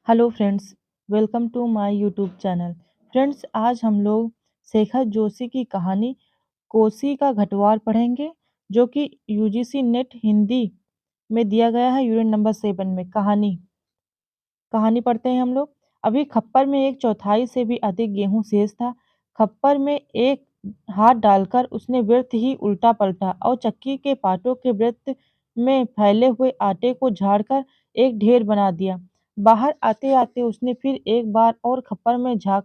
Hello friends, welcome to my YouTube channel. Friends, आज हम लोग शेखर जोशी की कहानी कोसी का घटवार पढ़ेंगे, जो कि यूजीसी नेट हिंदी में दिया गया है यूनिट नंबर 7 में। कहानी पढ़ते हैं हम लोग। अभी खप्पर में एक चौथाई से भी अधिक गेहूं शेष था। खप्पर में एक हाथ डालकर उसने व्यर्थ ही उल्टा पलटा और चक्की के पाटों के वृत्त में फैले हुए आटे को झाड़कर एक ढेर बना दिया। बाहर आते आते उसने फिर एक बार और खप्पर में झांक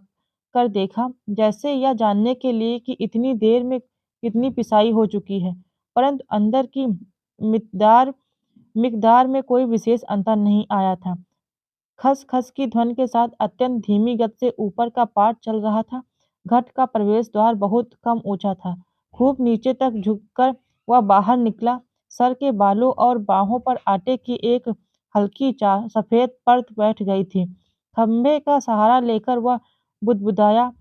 कर देखा, जैसे यह जानने के लिए कि इतनी देर में कितनी पिसाई हो चुकी है, परंतु अंदर की मिकदार मिकदार में कोई विशेष अंतर नहीं आया था। खस-खस की ध्वनि के साथ अत्यंत धीमी गति से ऊपर का पाट चल रहा था। घट का प्रवेश द्वार बहुत कम ऊंचा था। खूब नीचे तक झुककर वह बाहर निकला। सर के बालों और बाहों पर आटे की एक हल्की सफेद परत बैठ गई थी। खंभे का सहारा लेकर वह बुदबुदाया,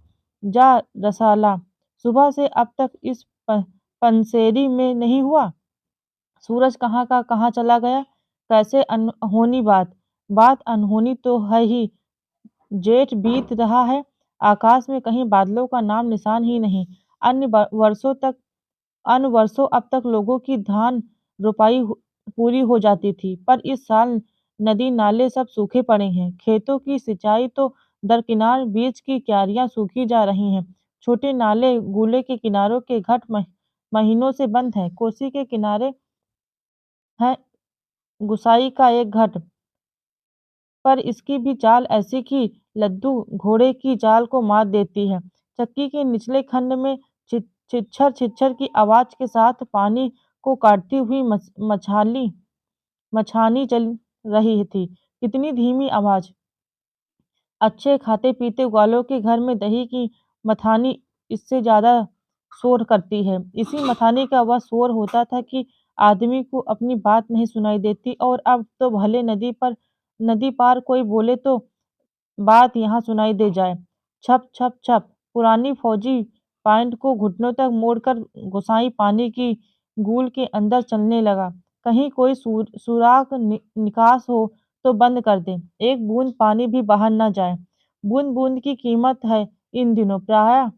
जा रसाला, सुबह से अब तक इस पनसेरी में नहीं हुआ। सूरज कहाँ का कहाँ चला गया। कैसे अनहोनी बात। बात अनहोनी तो है ही। जेठ बीत रहा है, आकाश में कहीं बादलों का नाम निशान ही नहीं। अन्य वर्षों अब तक लोगों की धान रोपाई पूरी हो जाती थी, पर इस साल नदी नाले सब सूखे पड़े हैं। खेतों की सिंचाई तो दरकिनार, बीच की क्यारियां सूखी जा रही हैं। छोटे नाले गूले के किनारों के घट महीनों से बंद हैं। कोसी के किनारे है गुसाई का एक घट, पर इसकी भी चाल ऐसी कि लद्दू घोड़े की चाल को मात देती है। चक्की के निचले खंड में छिछर छिछर की आवाज के साथ पानी को काटती हुई मछानी चल रही थी। कितनी धीमी आवाज। अच्छे खाते पीते ग्वालों के घर में दही की मथानी इससे ज्यादा शोर करती है। इसी मथानी का वह शोर होता था कि आदमी को अपनी बात नहीं सुनाई देती, और अब तो भले नदी पार कोई बोले तो बात यहाँ सुनाई दे जाए। छप छप छप पुरानी फौजी पैंट को घुटनों तक मोड़कर गोसाई पानी की गूल के अंदर चलने लगा। कहीं कोई सुराख निकास हो तो बंद कर दे, एक बूंद पानी भी बाहर न जाए। बूंद बूंद की कीमत है इन दिनों। प्राय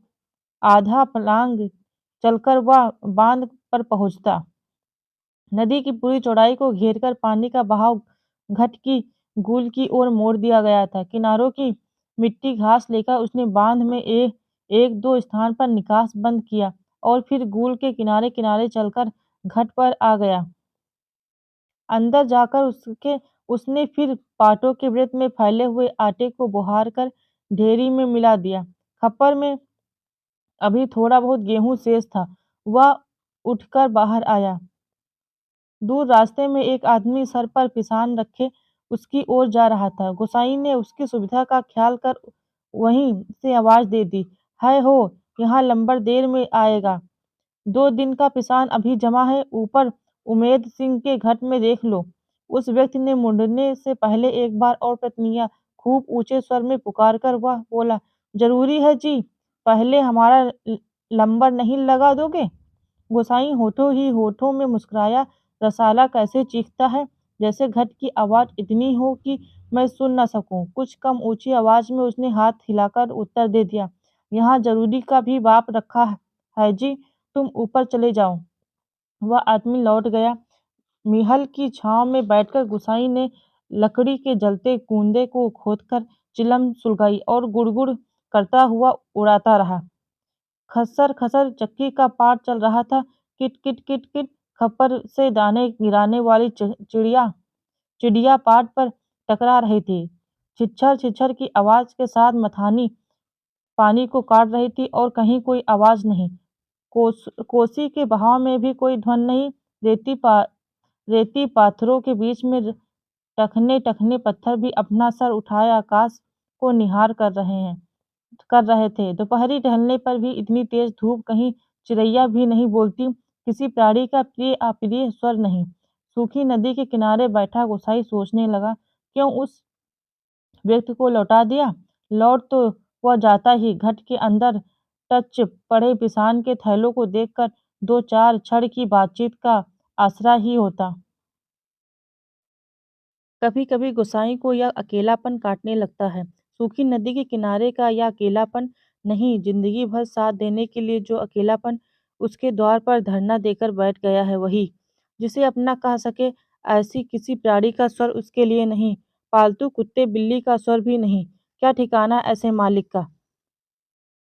आधा पलांग चलकर वह बांध पर पहुंचता। नदी की पूरी चौड़ाई को घेरकर पानी का बहाव घट की गूल की ओर मोड़ दिया गया था। किनारों की मिट्टी घास लेकर उसने बांध में एक दो स्थान पर निकास बंद किया, और फिर गूल के किनारे किनारे चलकर घट पर आ गया। अंदर जाकर उसने फिर पाटों के वृत्त में फैले हुए आटे को बुहार कर ढेरी में मिला दिया। खप्पर में अभी थोड़ा बहुत गेहूं शेष था। वह उठकर बाहर आया। दूर रास्ते में एक आदमी सर पर पिसान रखे उसकी ओर जा रहा था। गोसाई ने उसकी सुविधा का ख्याल कर वहीं से आवाज दे दी, है हो, यहाँ लंबर देर में आएगा। 2 दिन का पिसान अभी जमा है, ऊपर उमेद सिंह के घर में देख लो। उस व्यक्ति ने मुड़ने से पहले एक बार और प्रतिज्ञा खूब ऊंचे स्वर में पुकार कर वह बोला, जरूरी है जी, पहले हमारा लंबर नहीं लगा दोगे। गोसाई होठों ही होठों में मुस्कुराया। रसाला कैसे चीखता है, जैसे घट की आवाज इतनी हो कि मैं सुन न सकूं। कुछ कम ऊंची आवाज में उसने हाथ हिलाकर उत्तर दे दिया, यहाँ जरूरी का भी बाप रखा है जी, तुम ऊपर चले जाओ। वह आदमी लौट गया। मीहल की छांव में बैठकर गुसाई ने लकड़ी के जलते कूंदे को खोदकर चिलम सुलगाई और गुड़गुड़ करता हुआ उड़ाता रहा। खस्सर खसर चक्की का पाट चल रहा था। किट किट किट किट खप्पर से दाने गिराने वाली चिड़िया पाट पर टकरा रही थी। छिछर छिछर की आवाज के साथ मथानी पानी को काट रही थी, और कहीं कोई आवाज नहीं। कोसी के बहाव में भी कोई ध्वनि नहीं। रेती पाथरों के बीच में टखने टखने पत्थर भी अपना सर उठाए आकाश को निहार कर रहे थे। दोपहरी टहलने पर भी इतनी तेज धूप कहीं चिड़ैया भी नहीं बोलती, किसी प्राणी का प्रिय अप्रिय स्वर नहीं। सूखी नदी के किनारे बैठा गोसाई सोचने लगा, क्यों उस व्यक्ति को लौटा दिया। लौट तो वह जाता ही। घट के अंदर टच पड़े पिसान के थैलों को देखकर दो चार क्षण की बातचीत का आसरा ही होता। कभी-कभी गोसाई को यह अकेलापन काटने लगता है। सूखी नदी के किनारे का यह अकेलापन नहीं, जिंदगी भर साथ देने के लिए जो अकेलापन उसके द्वार पर धरना देकर बैठ गया है वही, जिसे अपना कह सके ऐसी किसी प्राणी का स्वर उसके लिए नहीं, पालतू कुत्ते बिल्ली का स्वर भी नहीं। क्या ठिकाना ऐसे मालिक का,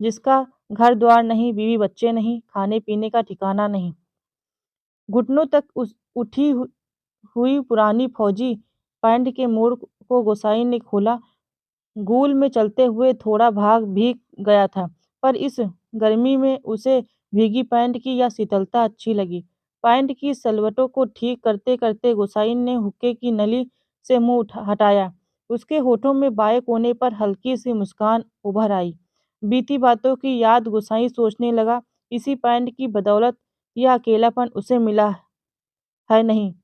जिसका घर द्वार नहीं, बीवी बच्चे नहीं, खाने पीने का ठिकाना नहीं। घुटनों तक हुई पुरानी फौजी पैंट के मोड़ को गोसाई ने खोला। गूल में चलते हुए थोड़ा भाग भीग गया था, पर इस गर्मी में उसे भीगी पैंट की यह शीतलता अच्छी लगी। पैंट की सलवटों को ठीक करते करते गोसाई ने हुक्के की नली से मुंह हटाया। उसके होठों में बाएं कोने पर हल्की सी मुस्कान उभर आई। बीती बातों की याद गोसाई सोचने लगा। इसी पैंट की बदौलत यह अकेलापन उसे मिला है। नहीं,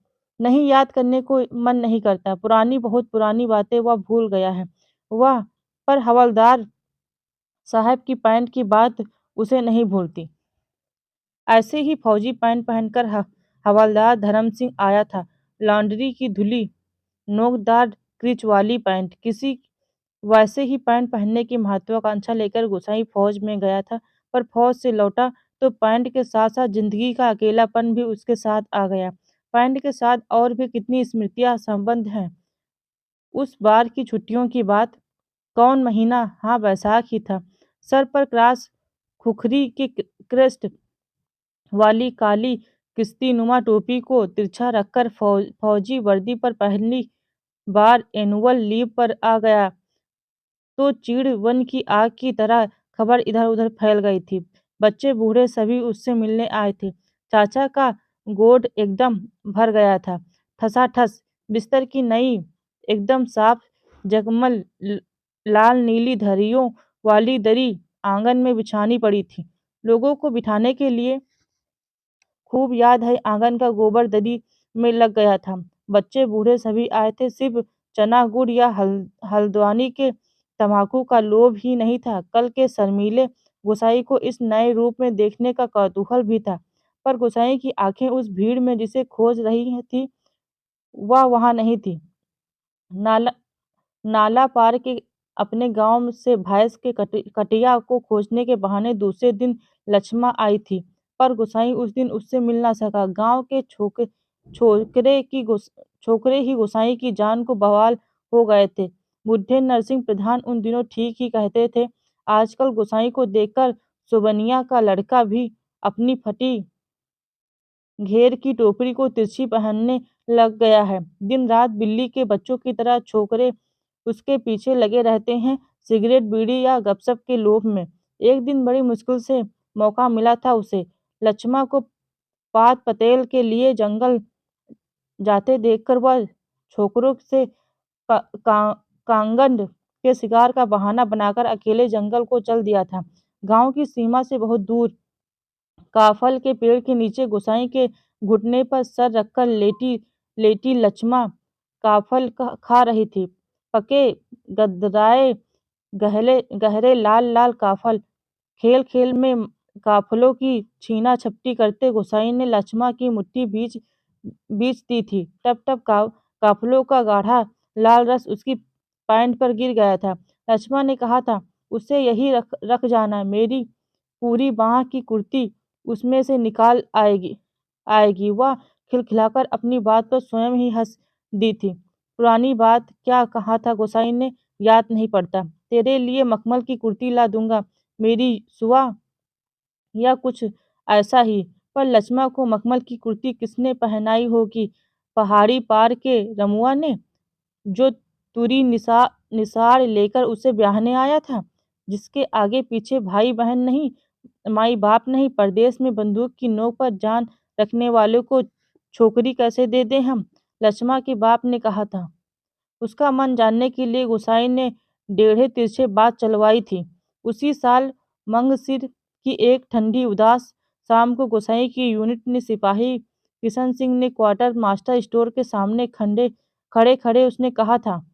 नहीं, याद करने को मन नहीं करता। पुरानी, बहुत पुरानी बातें वह भूल गया है। वह पर हवलदार साहब की पैंट की बात उसे नहीं भूलती। ऐसे ही फौजी पैंट पहनकर हवलदार धर्म सिंह आया था। लॉन्ड्री की धुली नोकदार क्रीच वाली पैंट। किसी वैसे ही पैंट पहनने की महत्वाकांक्षा लेकर गोसाई फौज में गया था, पर फौज से लौटा तो पैंट के साथ साथ जिंदगी का अकेलापन भी उसके साथ आ गया। पैंट के साथ और भी कितनी स्मृतियां संबंध हैं। उस बार की छुट्टियों की बात, कौन महीना, हाँ बैसाख ही था। सर पर क्रास खुखरी के क्रेस्ट वाली काली किस्तीनुमा टोपी को तिरछा रखकर फौजी वर्दी पर पहली बार एनुअल लीव पर आ गया तो चीड़ वन की आग की तरह खबर इधर उधर फैल गई थी। बच्चे बूढ़े सभी उससे मिलने आए थे। चाचा का गोद एकदम भर गया था। ठसाठस बिस्तर की नई एकदम साफ जगमल लाल नीली धरियों वाली दरी आंगन में बिछानी पड़ी थी। लोगों को बिठाने के लिए खूब याद है, आंगन का गोबर दरी में लग गया था। बच्चे बूढ़े सभी आए थे। सिर्फ चना गुड़ या हल्द्वानी के तम्बाकू का लोभ ही नहीं था, कल के शर्मीले गोसाई को इस नए रूप में देखने का कौतूहल भी था। पर गोसाई की आंखें उस भीड़ में जिसे खोज रही थी, वह वहां नहीं थी। नाला नाला पार के अपने गांव से भैंस के कटिया को खोजने के बहाने दूसरे दिन लक्ष्मा आई थी, पर गोसाई उस दिन उससे मिल ना सका। गांव के छोकरे ही गोसाई की जान को बवाल हो गए थे। बुढ़े नरसिंह प्रधान उन दिनों ठीक ही कहते थे, आजकल गोसाई को देखकर सुबनिया का लड़का भी अपनी फटी घेर की टोपी को तिरछी पहनने लग गया है। दिन रात बिल्ली के बच्चों की तरह छोकरे उसके पीछे लगे रहते हैं, सिगरेट बीड़ी या गपशप के लोभ में। एक दिन बड़ी मुश्किल से मौका मिला था उसे। लक्ष्मा को पात पतेल के लिए जंगल जाते देखकर वह छोकरों से का, का, कांगड़ के शिकार का बहाना बनाकर अकेले जंगल को चल दिया था। गांव की सीमा से बहुत दूर काफल के पेड़ के नीचे गोसाई के घुटने पर सर रखकर लेटी लेटी लक्ष्मा काफल खा रही थी। पके गदराए गहरे गहरे लाल लाल काफल। खेल खेल में काफलों की छीना झपटी करते गोसाई ने लक्ष्मा की मुट्ठी बीच बीच दी थी। टप टप काफलों का गाढ़ा लाल रस उसकी पैंट पर गिर गया था। लक्ष्मा ने कहा था, उसे यही रख रख जाना, मेरी पूरी बाह की कुर्ती उसमें से निकाल आएगी आएगी। वह खिलखिलाकर अपनी बात पर स्वयं ही हंस दी थी। पुरानी बात क्या कहा था गोसाई ने, याद नहीं पड़ता। तेरे लिए मखमल की कुर्ती ला दूंगा मेरी सुआ, या कुछ ऐसा ही। पर लक्ष्मा को मखमल की कुर्ती किसने पहनाई होगी? पहाड़ी पार के रमुआ ने, जो तुरी निसार लेकर उसे ब्याहने आया था, जिसके आगे पीछे भाई बहन नहीं, माई बाप नहीं। परदेश में बंदूक की नोक पर जान रखने वालों को छोकरी कैसे दे दें हम? लक्ष्मा के बाप ने कहा था। उसका मन जानने के लिए गोसाई ने टेढ़े तिरछे बात चलवाई थी। उसी साल मंगसिर की एक ठंडी उदास शाम को गोसाई की यूनिट ने सिपाही किशन सिंह ने क्वार्टर मास्टर स्टोर के सामने खड़े खड़े उसने कहा था,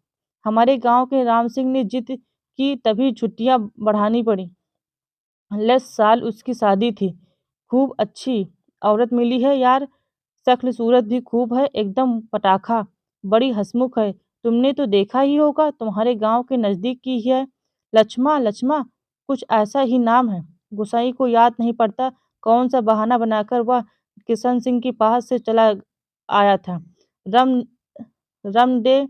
हमारे गांव के राम सिंह ने जिद की तभी छुट्टियां बढ़ानी पड़ी। लेस साल उसकी शादी थी। खूब अच्छी औरत मिली है यार, शक्ल सूरत भी खूब है, एकदम पटाखा, बड़ी हंसमुख है। तुमने तो देखा ही होगा, तुम्हारे गांव के नजदीक की ही है। लक्ष्मा लक्ष्मा कुछ ऐसा ही नाम है। गुसाई को याद नहीं पड़ता कौन सा बहाना बनाकर वह किशन सिंह के पास से चला आया था। रम रम डे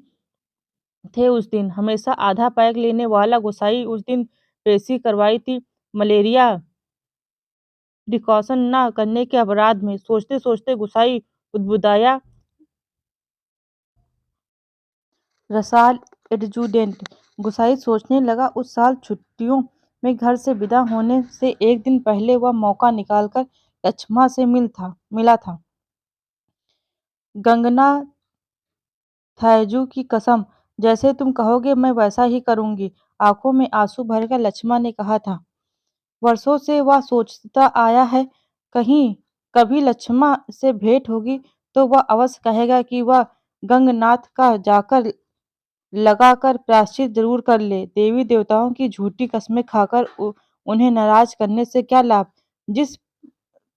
थे उस दिन। हमेशा आधा पैक लेने वाला गुसाई उस दिन पेशी करवाई थी मलेरिया प्रिकॉशन न करने के अपराध में। सोचते सोचते गुसाई उद्बुदाया। रसाल एडजुडेंट गुसाई सोचने लगा, उस साल छुट्टियों में घर से विदा होने से एक दिन पहले वह मौका निकालकर लक्ष्मा से मिला था। गंगना थैजू की कसम, जैसे तुम कहोगे मैं वैसा ही करूंगी, आंखों में आंसू भरकर लक्ष्मा ने कहा था। वर्षों से वह सोचता आया है, कहीं कभी लक्ष्मा से भेंट होगी तो वह अवश्य कहेगा कि वह गंगनाथ का जाकर लगाकर प्रायश्चित जरूर कर ले। देवी देवताओं की झूठी कस्में खाकर उन्हें नाराज करने से क्या लाभ। जिस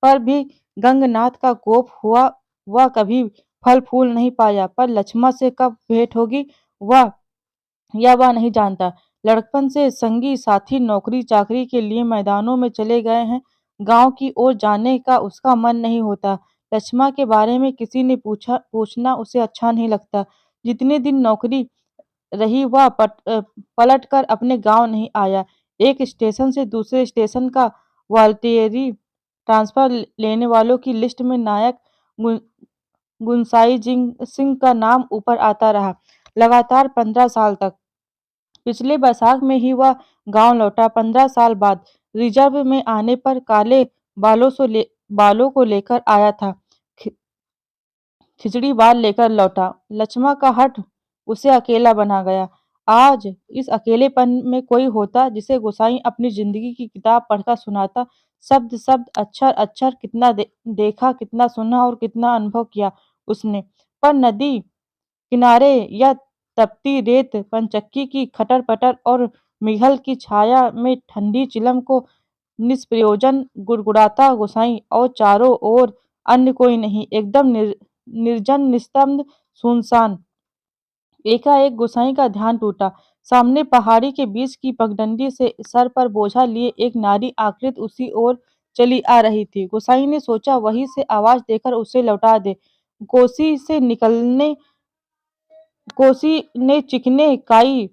पर भी गंगनाथ का कोप हुआ वह कभी फल फूल नहीं पाया। पर लक्ष्मा से कब भेंट होगी वह वह नहीं जानता। लड़कपन से संगी साथी नौकरी चाकरी के लिए मैदानों में चले गए हैं। गांव की ओर जाने का उसका मन नहीं होता। लक्ष्मा के बारे में किसी ने पूछना उसे अच्छा नहीं लगता। जितने दिन नौकरी रही वह पलट कर अपने गांव नहीं आया। एक स्टेशन से दूसरे स्टेशन का वॉलंटियरी ट्रांसफर लेने वालों की लिस्ट में नायक गुन, गुनसाई सिंह का नाम ऊपर आता रहा, लगातार 15 साल तक। पिछले बैसाख में ही वह गांव लौटा। 15 साल बाद रिजर्व में आने पर काले बालों को लेकर आया था। खि- खिचड़ी बाल लेकर लौटा। लक्ष्मा का हठ उसे अकेला बना गया। आज इस अकेलेपन में कोई होता जिसे गोसाई अपनी जिंदगी की किताब पढ़कर सुनाता। शब्द शब्द अक्षर अक्षर कितना देखा, कितना सुना और कितना अनुभव किया उसने। पर नदी किनारे या तपती रेत पंचक्की की खटर पटर और मिघल की छाया में ठंडी चिलम को निष्प्रयोजन गुड़गुड़ाता गोसाई, और चारों ओर अन्य कोई नहीं, एकदम निर्जन निस्तब्ध सुनसान। एकाएक गोसाई का ध्यान टूटा। सामने पहाड़ी के बीच की पगडंडी से सर पर बोझा लिए एक नारी आकृत उसी ओर चली आ रही थी। गोसाई ने सोचा वहीं से आवाज देकर उसे लौटा दे। कोसी से निकलने कोसी ने चिकने काई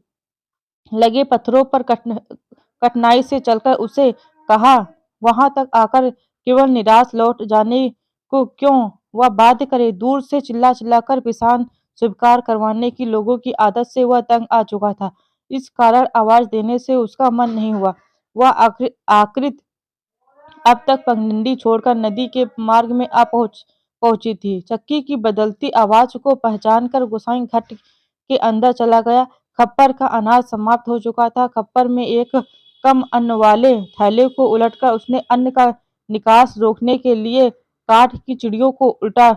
लगे पत्थरों पर कठिनाई से चलकर उसे कहा, वहां तक आकर केवल निराश लौट जाने को क्यों वह बाध्य करे। दूर से चिल्ला चिल्लाकर पिसान स्वीकार करवाने की लोगों की आदत से वह तंग आ चुका था। इस कारण आवाज देने से उसका मन नहीं हुआ। वह आकृत अब तक पगडंडी छोड़कर नदी के मार्ग में पहुंची थी। चक्की की बदलती आवाज को पहचानकर गोसाई घट के अंदर चला गया। खप्पर का अनाज समाप्त हो चुका था। खप्पर में एक कम अन्न वाले थैले को उलटकर उसने अन्न का निकास रोकने के लिए काठ की चिड़ियों को उल्टा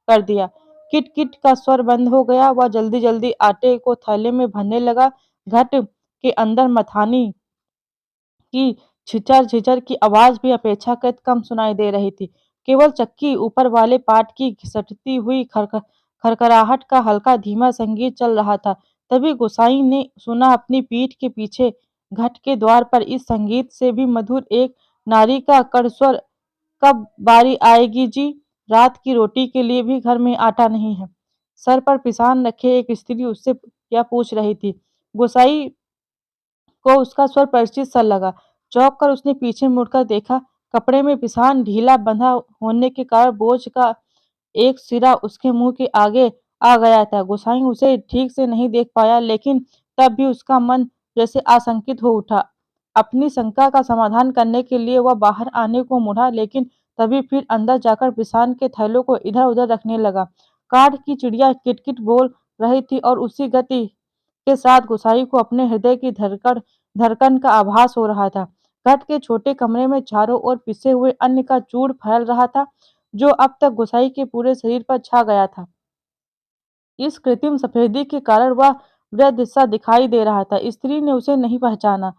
कर दिया। किट किट का स्वर बंद हो गया। वह जल्दी जल्दी आटे को थैले में भरने लगा। घट के अंदर मथानी की झिझर-झिझर की आवाज भी अपेक्षाकृत कम सुनाई दे रही थी। केवल चक्की ऊपर वाले पाट की घिसटती हुई खरखराहट का हल्का धीमा संगीत चल रहा था। तभी गोसाई ने सुना अपनी पीठ के पीछे घट के द्वार पर इस संगीत से भी मधुर एक नारी का कड़स्वर, कब बारी आएगी जी, रात की रोटी के लिए भी घर में आटा नहीं है। सर पर पिसान रखे एक स्त्री उससे यह पूछ रही थी। गोसाई को उसका स्वर परिचित सा लगा। चौंक कर उसने पीछे मुड़कर देखा। कपड़े में पिसान ढीला बंधा होने के कारण बोझ का एक सिरा उसके मुंह के आगे आ गया था। गोसाई उसे ठीक से नहीं देख पाया, लेकिन तब भी उसका मन जैसे आशंकित हो उठा। अपनी शंका का समाधान करने के लिए वह बाहर आने को मुड़ा, लेकिन तभी फिर अंदर जाकर पिसान के थैलों को इधर उधर रखने लगा। काठ की चिड़िया किटकिट बोल रही थी और उसी गति के साथ गोसाई को अपने हृदय की धड़कन का आभास हो रहा था। घट के छोटे कमरे में चारों ओर पिसे हुए अन्न का चूर फैल रहा था, जो अब तक गोसाई के पूरे शरीर पर छा गया था। इस कृत्रिम सफेदी के कारण वह वृद्ध सा दिखाई दे रहा था। स्त्री ने उसे नहीं पहचाना।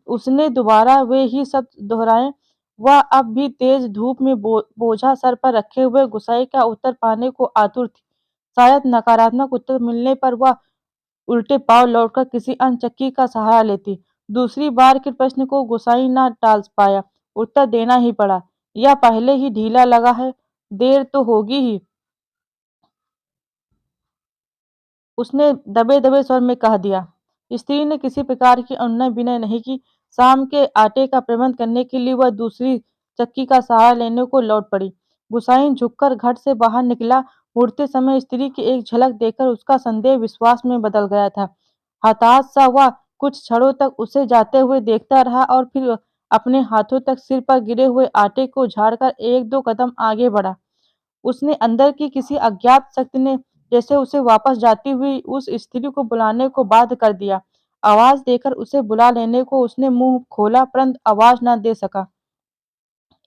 उसने दोबारा वे ही शब्द दोहराए। वह अब भी तेज धूप में बोझा सर पर रखे हुए गोसाई का उत्तर पाने को आतुर थी। शायद नकारात्मक उत्तर मिलने पर वह उल्टे पांव लौटकर किसी अन्य चक्की का सहारा लेती। दूसरी बार के प्रश्न को गोसाई ना टाल पाया, उत्तर देना ही पड़ा। यह पहले ही ढीला लगा है, देर तो होगी ही, उसने दबे-दबे स्वर में कह दिया। स्त्री ने किसी प्रकार की अनुनय विनय नहीं की। शाम के आटे का प्रबंध करने के लिए वह दूसरी चक्की का सहारा लेने को लौट पड़ी। गुसाईन झुककर घर से बाहर निकला। मुड़ते समय स्त्री की एक झलक देखकर उसका संदेह विश्वास में बदल गया था। हताश सा वह कुछ क्षणों तक उसे जाते हुए देखता रहा और फिर अपने हाथों तक सिर पर गिरे हुए आटे को झाड़कर 1-2 कदम आगे बढ़ा। उसने अंदर की किसी अज्ञात शक्ति ने जैसे उसे वापस जाती हुई उस स्त्री को बुलाने को बाध्य कर दिया। आवाज देकर उसे बुला लेने को उसने मुंह खोला, परंतु आवाज न दे सका।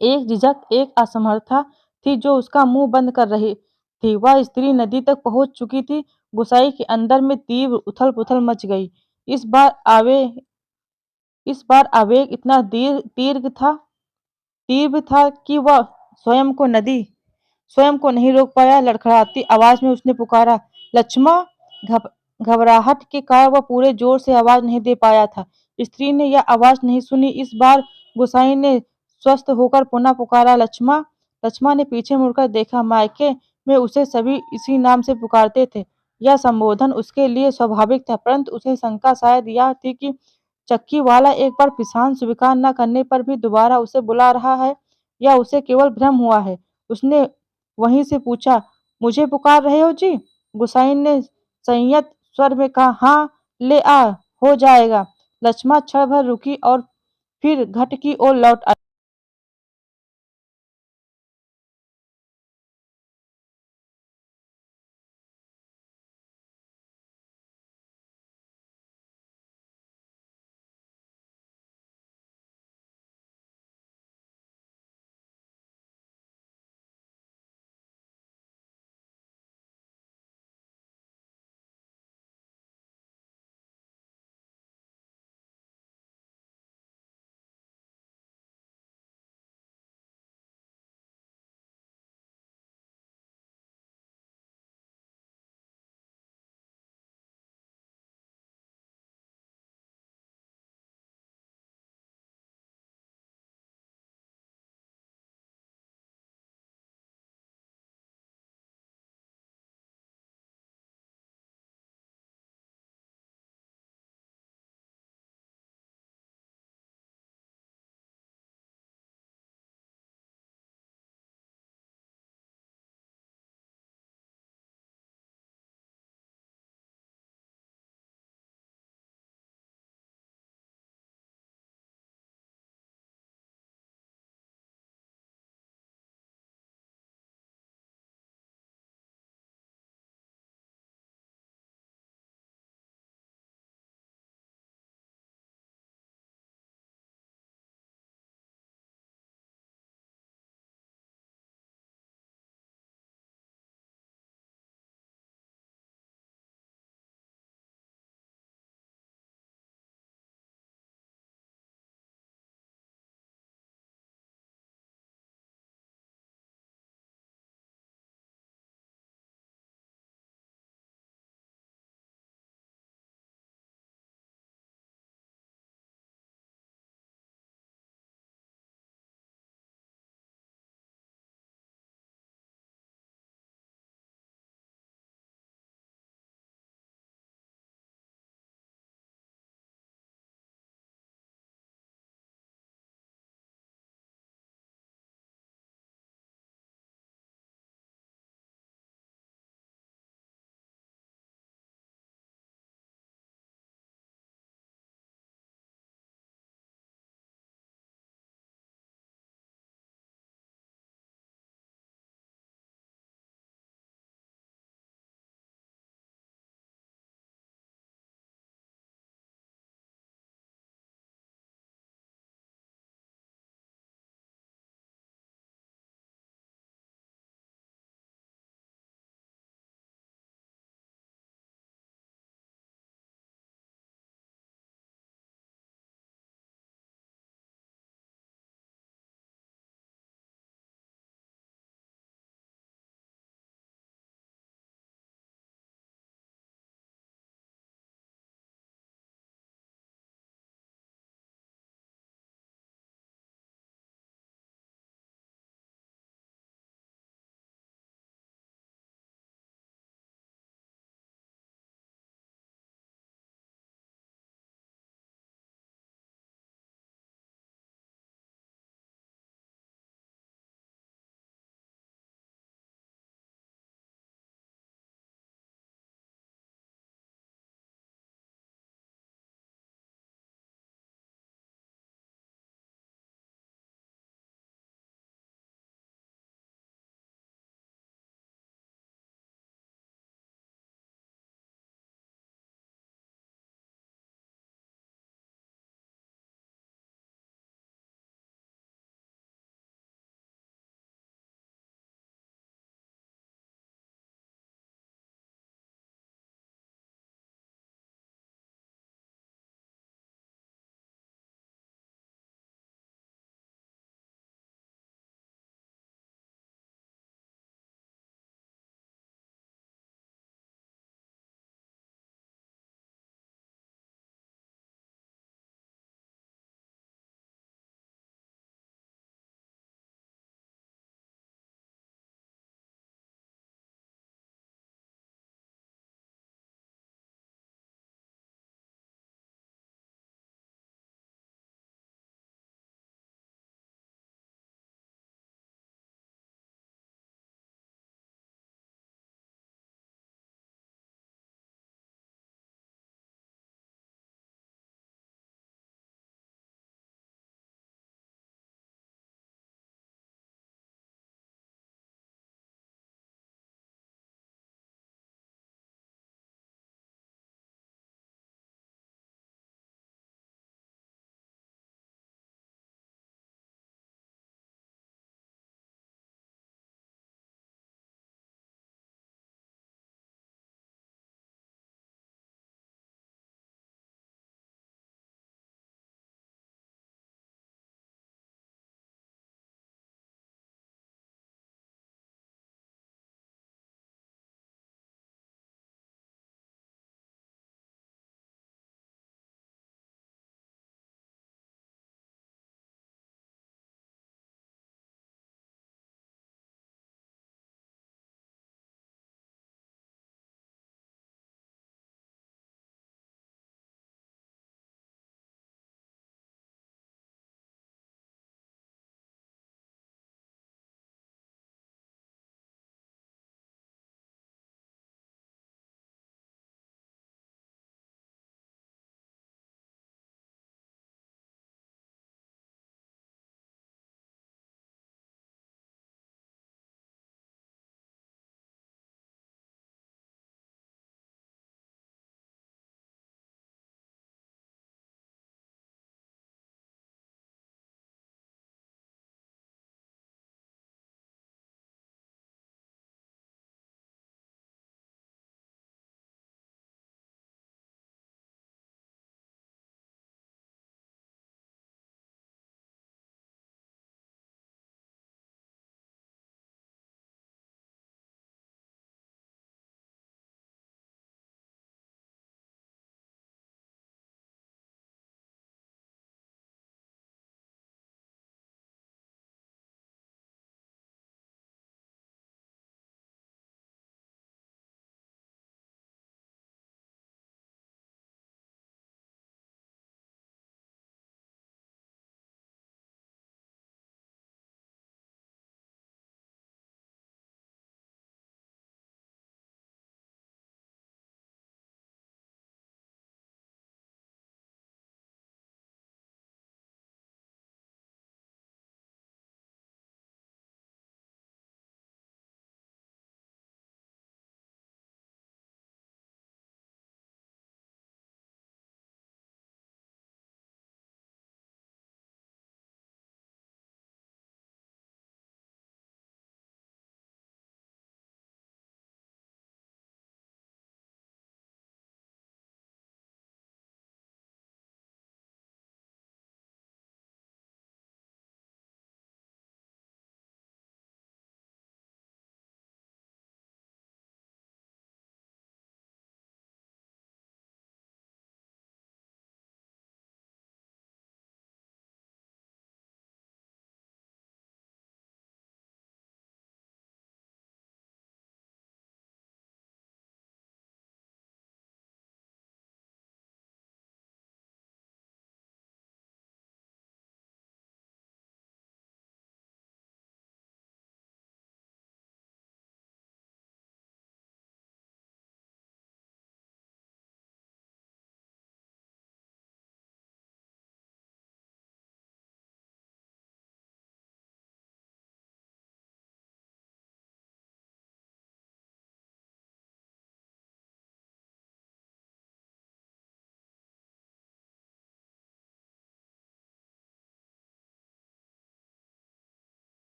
एक झिझक, एक असमर्थता थी जो उसका मुंह बंद कर रही थी। वह स्त्री नदी तक पहुंच चुकी थी। गुसाई के अंदर में तीव्र उथल-पुथल मच गई। इस बार आवे इस बार आवेग इतना तीव्र था कि वह स्वयं को नहीं रोक पाया। लड़खड़ाती आवाज में उसने पुकारा, लक्ष्मा। घबराहट के कारण वह पूरे जोर से आवाज नहीं दे पाया था। स्त्री ने यह आवाज नहीं सुनी। इस बार गुसाई ने स्वस्थ होकर पुनः पुकारा, लक्ष्मा। लक्ष्मा ने पीछे मुड़कर देखा। मायके में उसे सभी इसी नाम से पुकारते थे। यह संबोधन उसके लिए स्वाभाविक था, परंतु उसे शंका शायद यह थी कि चक्की वाला एक बार पिसान स्वीकार न करने पर भी दोबारा उसे बुला रहा है, या उसे केवल भ्रम हुआ है। उसने वहीं से पूछा, मुझे पुकार रहे हो जी? गुसाई ने संयत स्वर में कहा, हाँ, ले आ, हो जाएगा। लक्ष्मा क्षण भर रुकी और फिर घट की ओर लौट आई।